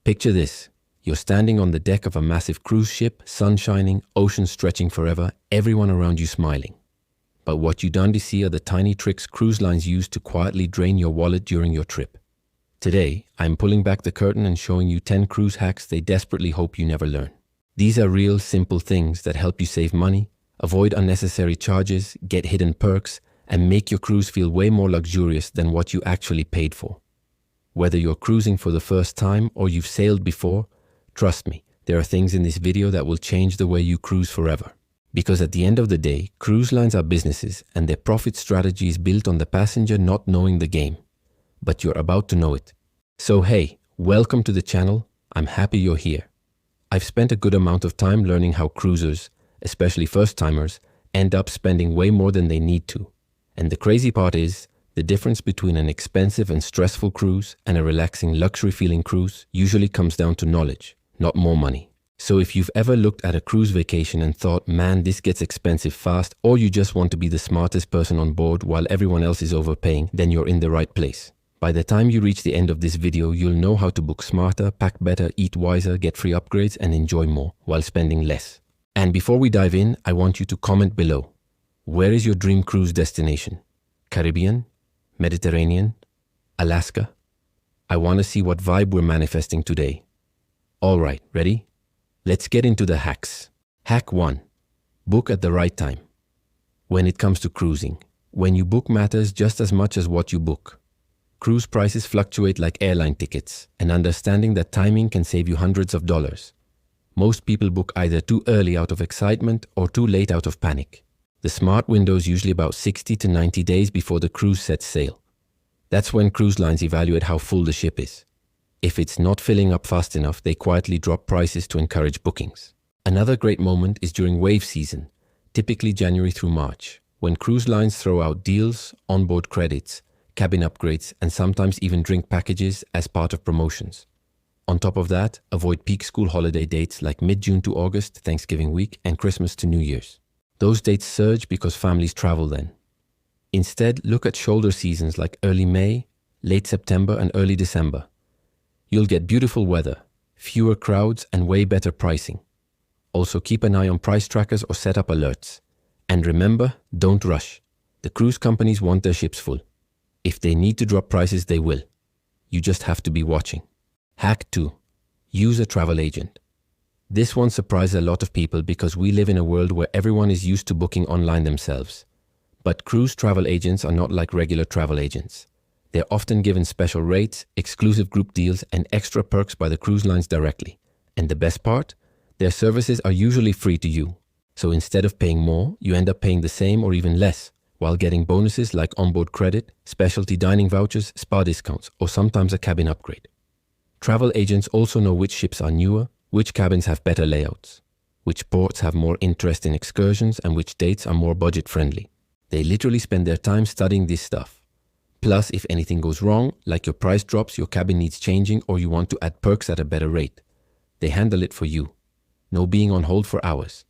Picture this. You're standing on the deck of a massive cruise ship, sun shining, ocean stretching forever, everyone around you smiling. But what you don't see are the tiny tricks cruise lines use to quietly drain your wallet during your trip. Today, I'm pulling back the curtain and showing you 10 cruise hacks they desperately hope you never learn. These are real, simple things that help you save money, avoid unnecessary charges, get hidden perks, and make your cruise feel way more luxurious than what you actually paid for. Whether you're cruising for the first time or you've sailed before, trust me, there are things in this video that will change the way you cruise forever. Because at the end of the day, cruise lines are businesses and their profit strategy is built on the passenger not knowing the game. But you're about to know it. So hey, welcome to the channel. I'm happy you're here. I've spent a good amount of time learning how cruisers, especially first-timers, end up spending way more than they need to. And the crazy part is, the difference between an expensive and stressful cruise and a relaxing luxury-feeling cruise usually comes down to knowledge, not more money. So if you've ever looked at a cruise vacation and thought, man, this gets expensive fast, or you just want to be the smartest person on board while everyone else is overpaying, then you're in the right place. By the time you reach the end of this video, you'll know how to book smarter, pack better, eat wiser, get free upgrades, and enjoy more while spending less. And before we dive in, I want you to comment below. Where is your dream cruise destination? Caribbean? Mediterranean? Alaska? I want to see what vibe we're manifesting today. Alright, ready? Let's get into the hacks. Hack 1. Book at the right time. When it comes to cruising, when you book matters just as much as what you book. Cruise prices fluctuate like airline tickets, and understanding that timing can save you hundreds of dollars. Most people book either too early out of excitement or too late out of panic. The smart window is usually about 60 to 90 days before the cruise sets sail. That's when cruise lines evaluate how full the ship is. If it's not filling up fast enough, they quietly drop prices to encourage bookings. Another great moment is during wave season, typically January through March, when cruise lines throw out deals, onboard credits, cabin upgrades, and sometimes even drink packages as part of promotions. On top of that, avoid peak school holiday dates like mid-June to August, Thanksgiving week, and Christmas to New Year's. Those dates surge because families travel then. Instead, look at shoulder seasons like early May, late September, and early December. You'll get beautiful weather, fewer crowds, and way better pricing. Also, keep an eye on price trackers or set up alerts. And remember, don't rush. The cruise companies want their ships full. If they need to drop prices, they will. You just have to be watching. Hack 2. Use a travel agent. This one surprises a lot of people because we live in a world where everyone is used to booking online themselves. But cruise travel agents are not like regular travel agents. They're often given special rates, exclusive group deals, and extra perks by the cruise lines directly. And the best part? Their services are usually free to you. So instead of paying more, you end up paying the same or even less, while getting bonuses like onboard credit, specialty dining vouchers, spa discounts, or sometimes a cabin upgrade. Travel agents also know which ships are newer, which cabins have better layouts, which ports have more interest in excursions, and which dates are more budget-friendly. They literally spend their time studying this stuff. Plus, if anything goes wrong, like your price drops, your cabin needs changing, or you want to add perks at a better rate, they handle it for you. No being on hold for hours.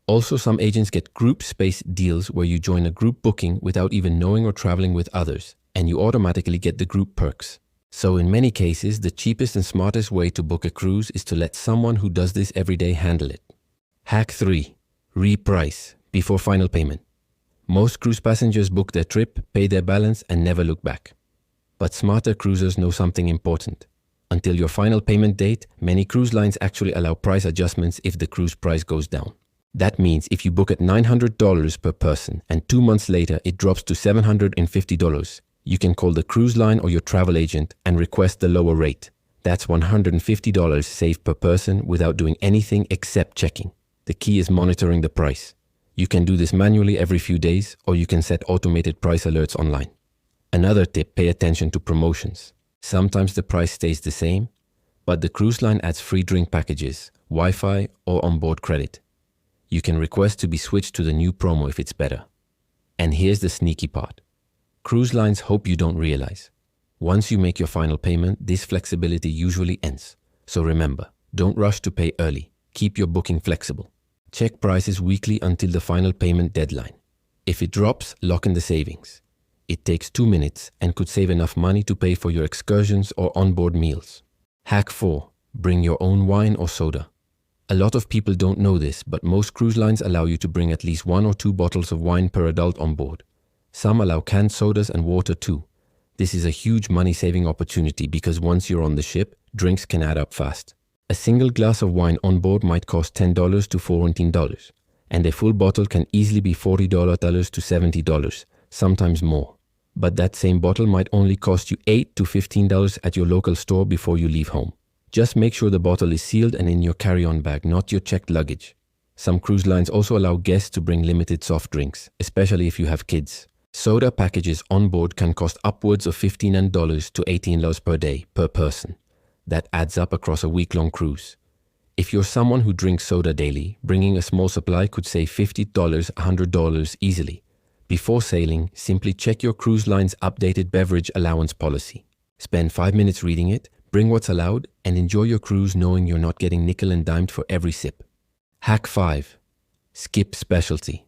Also, some agents get group space deals where you join a group booking without even knowing or traveling with others, and you automatically get the group perks. So in many cases, the cheapest and smartest way to book a cruise is to let someone who does this every day handle it. Hack 3. Reprice before final payment. Most cruise passengers book their trip, pay their balance, and never look back. But smarter cruisers know something important. Until your final payment date, many cruise lines actually allow price adjustments if the cruise price goes down. That means if you book at $900 per person and 2 months later it drops to $750, you can call the cruise line or your travel agent and request the lower rate. That's $150 saved per person without doing anything except checking. The key is monitoring the price. You can do this manually every few days, or you can set automated price alerts online. Another tip, pay attention to promotions. Sometimes the price stays the same, but the cruise line adds free drink packages, Wi-Fi, or onboard credit. You can request to be switched to the new promo if it's better. And here's the sneaky part. Cruise lines hope you don't realize. Once you make your final payment, this flexibility usually ends. So remember, don't rush to pay early. Keep your booking flexible. Check prices weekly until the final payment deadline. If it drops, lock in the savings. It takes 2 minutes and could save enough money to pay for your excursions or onboard meals. Hack 4. Bring your own wine or soda. A lot of people don't know this, but most cruise lines allow you to bring at least 1 or 2 bottles of wine per adult on board. Some allow canned sodas and water too. This is a huge money-saving opportunity because once you're on the ship, drinks can add up fast. A single glass of wine on board might cost $10 to $14, and a full bottle can easily be $40 to $70, sometimes more. But that same bottle might only cost you $8 to $15 at your local store before you leave home. Just make sure the bottle is sealed and in your carry-on bag, not your checked luggage. Some cruise lines also allow guests to bring limited soft drinks, especially if you have kids. Soda packages on board can cost upwards of $15 to $18 per day per person. That adds up across a week-long cruise. If you're someone who drinks soda daily, bringing a small supply could save $50, $100 easily. Before sailing, simply check your cruise line's updated beverage allowance policy. Spend 5 minutes reading it, bring what's allowed, and enjoy your cruise knowing you're not getting nickel and dimed for every sip. Hack 5. Skip specialty.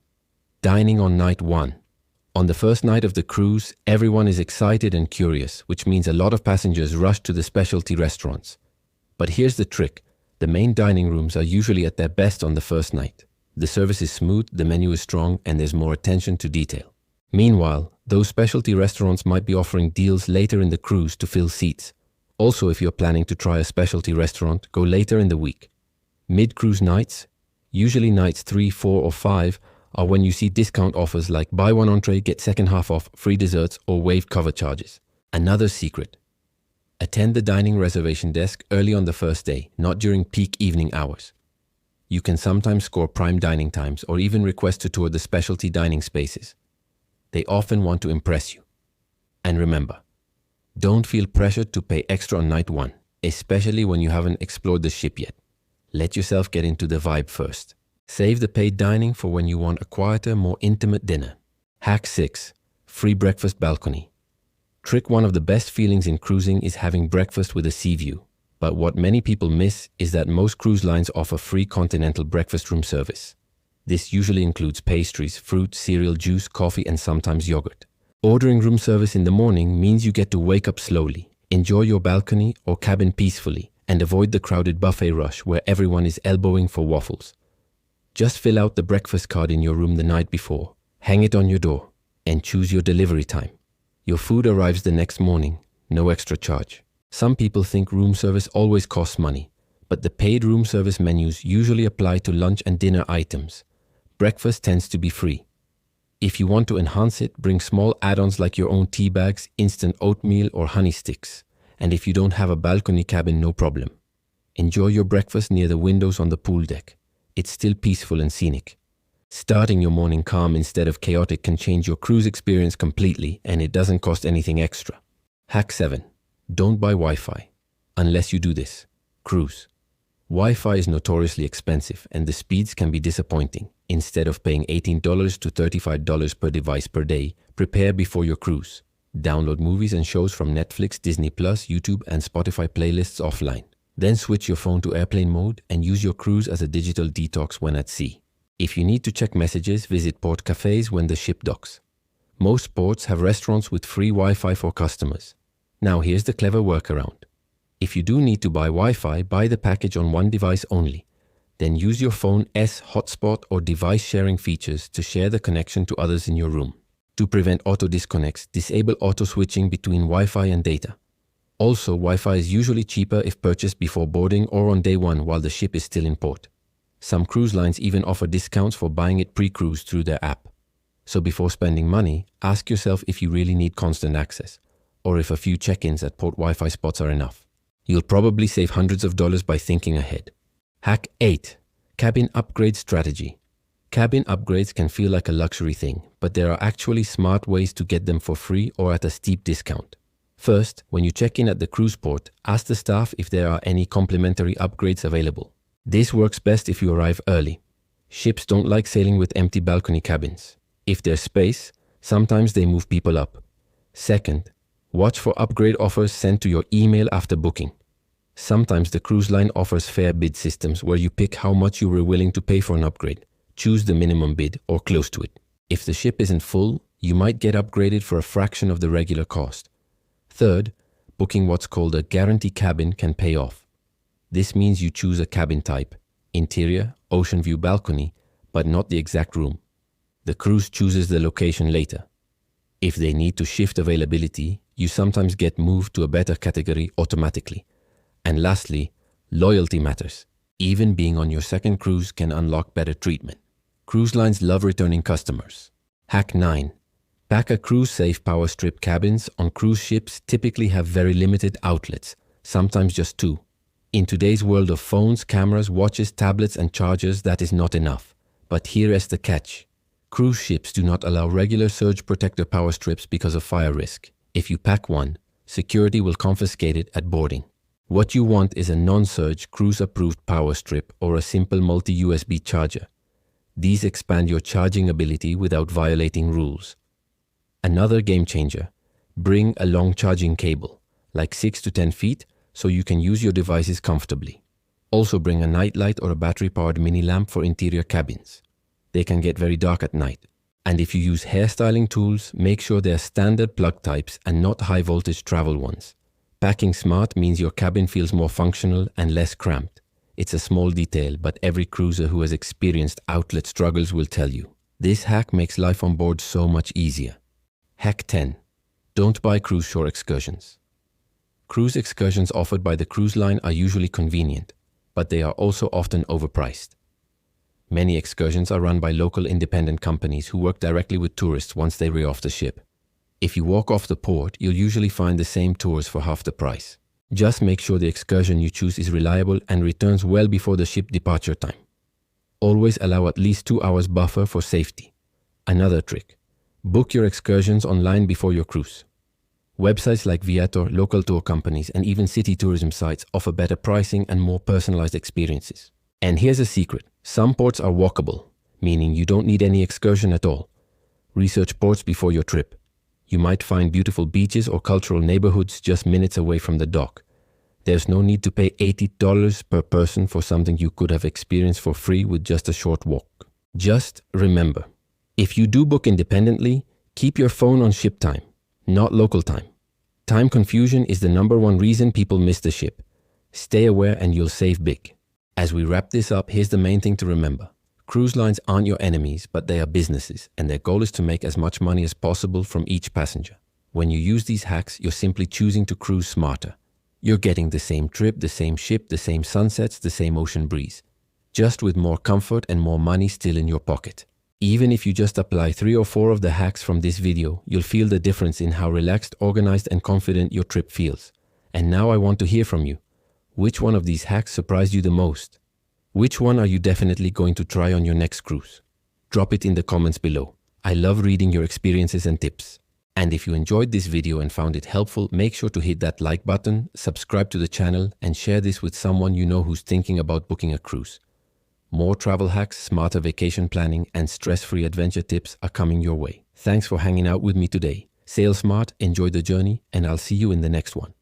Dining on night 1. On the first night of the cruise, everyone is excited and curious, which means a lot of passengers rush to the specialty restaurants. But here's the trick. The main dining rooms are usually at their best on the first night. The service is smooth, the menu is strong, and there's more attention to detail. Meanwhile, those specialty restaurants might be offering deals later in the cruise to fill seats. Also, if you're planning to try a specialty restaurant, go later in the week. Mid-cruise nights, usually nights 3, 4, or 5, are when you see discount offers like buy one entree, get second half off, free desserts, or waived cover charges. Another secret. Attend the dining reservation desk early on the first day, not during peak evening hours. You can sometimes score prime dining times or even request to tour the specialty dining spaces. They often want to impress you. And remember, don't feel pressured to pay extra on night 1, especially when you haven't explored the ship yet. Let yourself get into the vibe first. Save the paid dining for when you want a quieter, more intimate dinner. Hack 6. Free breakfast balcony. Trick 1 of the best feelings in cruising is having breakfast with a sea view. But what many people miss is that most cruise lines offer free continental breakfast room service. This usually includes pastries, fruit, cereal, juice, coffee, and sometimes yogurt. Ordering room service in the morning means you get to wake up slowly, enjoy your balcony or cabin peacefully, and avoid the crowded buffet rush where everyone is elbowing for waffles. Just fill out the breakfast card in your room the night before, hang it on your door, and choose your delivery time. Your food arrives the next morning, no extra charge. Some people think room service always costs money, but the paid room service menus usually apply to lunch and dinner items. Breakfast tends to be free. If you want to enhance it, bring small add-ons like your own tea bags, instant oatmeal, or honey sticks. And if you don't have a balcony cabin, no problem. Enjoy your breakfast near the windows on the pool deck. It's still peaceful and scenic. Starting your morning calm instead of chaotic can change your cruise experience completely, and it doesn't cost anything extra. Hack 7. Don't buy Wi-Fi. Unless you do this. Cruise. Wi-Fi is notoriously expensive, and the speeds can be disappointing. Instead of paying $18 to $35 per device per day, prepare before your cruise. Download movies and shows from Netflix, Disney+, YouTube, and Spotify playlists offline. Then switch your phone to airplane mode and use your cruise as a digital detox when at sea. If you need to check messages, visit port cafes when the ship docks. Most ports have restaurants with free Wi-Fi for customers. Now here's the clever workaround. If you do need to buy Wi-Fi, buy the package on one device only. Then use your phone's hotspot or device sharing features to share the connection to others in your room. To prevent auto disconnects, disable auto switching between Wi-Fi and data. Also, Wi-Fi is usually cheaper if purchased before boarding or on day 1 while the ship is still in port. Some cruise lines even offer discounts for buying it pre-cruise through their app. So before spending money, ask yourself if you really need constant access, or if a few check-ins at port Wi-Fi spots are enough. You'll probably save hundreds of dollars by thinking ahead. Hack 8. Cabin upgrade strategy. Cabin upgrades can feel like a luxury thing, but there are actually smart ways to get them for free or at a steep discount. First, when you check in at the cruise port, ask the staff if there are any complimentary upgrades available. This works best if you arrive early. Ships don't like sailing with empty balcony cabins. If there's space, sometimes they move people up. Second, watch for upgrade offers sent to your email after booking. Sometimes the cruise line offers fair bid systems where you pick how much you were willing to pay for an upgrade. Choose the minimum bid or close to it. If the ship isn't full, you might get upgraded for a fraction of the regular cost. Third, booking what's called a guarantee cabin can pay off. This means you choose a cabin type, interior, ocean view balcony, but not the exact room. The cruise chooses the location later. If they need to shift availability, you sometimes get moved to a better category automatically. And lastly, loyalty matters. Even being on your second cruise can unlock better treatment. Cruise lines love returning customers. Hack 9. Pack a cruise-safe power strip. Cabins on cruise ships typically have very limited outlets, sometimes just 2. In today's world of phones, cameras, watches, tablets, and chargers, that is not enough. But here is the catch. Cruise ships do not allow regular surge protector power strips because of fire risk. If you pack one, security will confiscate it at boarding. What you want is a non-surge, cruise-approved power strip or a simple multi-USB charger. These expand your charging ability without violating rules. Another game changer. Bring a long charging cable, like 6 to 10 feet, so you can use your devices comfortably. Also bring a nightlight or a battery-powered mini lamp for interior cabins. They can get very dark at night. And if you use hairstyling tools, make sure they are standard plug types and not high-voltage travel ones. Packing smart means your cabin feels more functional and less cramped. It's a small detail, but every cruiser who has experienced outlet struggles will tell you. This hack makes life on board so much easier. Hack 10. Don't buy cruise shore excursions. Cruise excursions offered by the cruise line are usually convenient, but they are also often overpriced. Many excursions are run by local independent companies who work directly with tourists once they re-off the ship. If you walk off the port, you'll usually find the same tours for half the price. Just make sure the excursion you choose is reliable and returns well before the ship departure time. Always allow at least 2 hours buffer for safety. Another trick. Book your excursions online before your cruise. Websites like Viator, local tour companies, and even city tourism sites offer better pricing and more personalized experiences. And here's a secret. Some ports are walkable, meaning you don't need any excursion at all. Research ports before your trip. You might find beautiful beaches or cultural neighborhoods just minutes away from the dock. There's no need to pay $80 per person for something you could have experienced for free with just a short walk. Just remember, if you do book independently, keep your phone on ship time, not local time. Time confusion is the #1 reason people miss the ship. Stay aware and you'll save big. As we wrap this up, here's the main thing to remember. Cruise lines aren't your enemies, but they are businesses, and their goal is to make as much money as possible from each passenger. When you use these hacks, you're simply choosing to cruise smarter. You're getting the same trip, the same ship, the same sunsets, the same ocean breeze, just with more comfort and more money still in your pocket. Even if you just apply 3 or 4 of the hacks from this video, you'll feel the difference in how relaxed, organized, and confident your trip feels. And now I want to hear from you. Which one of these hacks surprised you the most? Which one are you definitely going to try on your next cruise? Drop it in the comments below. I love reading your experiences and tips. And if you enjoyed this video and found it helpful, make sure to hit that like button, subscribe to the channel, and share this with someone you know who's thinking about booking a cruise. More travel hacks, smarter vacation planning, and stress-free adventure tips are coming your way. Thanks for hanging out with me today. Sail smart, enjoy the journey, and I'll see you in the next one.